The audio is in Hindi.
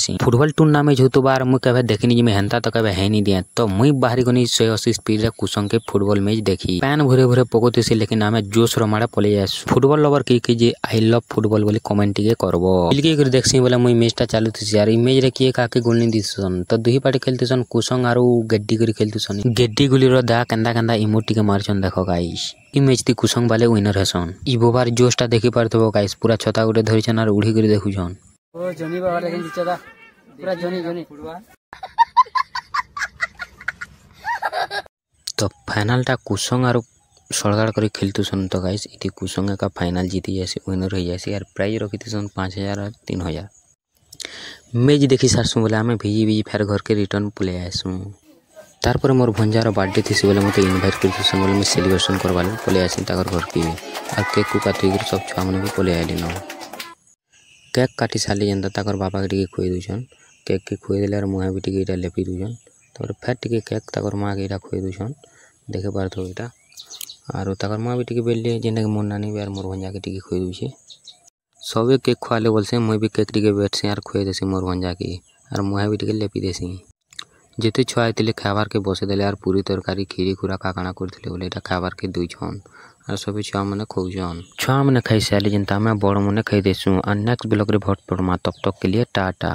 बैठसी। फुटबॉल टूर्नामेंट होतो बार मुई कबे देखनी जिमे हेंता तो कबे है नहीं दिया तो मुई बाहरी गनी 180 स्पीड रे कुसंग के फुटबॉल मैच देखी। पैन भरे भरे पकोतेसी लेकिन आमे जोश रो मारे पले जासु। फुटबॉल लवर की जे आई लव फुटबॉल बोली कमेंट के करबो। मिलके कर देखसी बोले मुई मैचटा चालू थी यार इमेज रे किए काके गोल नहीं दिसन तो दुही पार्टी खेलतेसन कुसंग आरो गेड्डी करी खेलतेसन। गेड्डी गुली रो दा कंदा कंदा इमोटी के मारछन देखो गाइस। ई मैच ती कुसंग बाले विनर हेसन। ई बोबार जोशटा देखि पारतबो गाइस पूरा छता गुटे धरिछन आर उड़ी करी देखुछन। ओ जनी बाबा लेकिन दिचदा पूरा जनी जनी फुटबॉल तो फाइनल टा कुसंग आरो सळगाड़ करी खेलतुसन तो गाइस इति कुसंग का फाइनल जीती जासी विनर हो जासी यार प्राइज रखितुसन 5000 और 3000। मैच देखि सारसु बोले आमे भिजी भिजी फेर घर के रिटर्न पले आसु। तार पर मोर भंजार बर्थडे थिसी बोले मते इनवाइट करतुसन बोले मैं सेलिब्रेशन करबा ले पले आसी ताकर घर के आ केक को काटि कर सब छुआ माने भी पले आइली न। केक काटि साली जंदा ताकर बाबा के खुई दुछन केक के खुई देले मुहा भी टिके इटा लेपि दुछन तोर फेर टिके केक ताकर मां के इटा खुई दुछन देखे पारथो इटा आरो ताकर मां भी टिके बेलले जेने मोर नानी बेर मोर भंजा के टिके खुई दुछे। सबे केक खुआले बोलसे मुई भी केक टिके बैठसे यार खुए देसी मोर भंजा के आर मुहा भी टिके लेपि देसी। जेते छुआ आइतिले खाबार के बसे देले यार पूरी तरकारी खीरी खुरा का काना करथिले बोले एटा खाबार के दुई छन आर सबे छुआ माने खौजन छुआ माने खाइ साले जनता में बड़ मने खाइ देसु। और नेक्स्ट ब्लॉग रे भट पड़मा तब तक के लिए टाटा।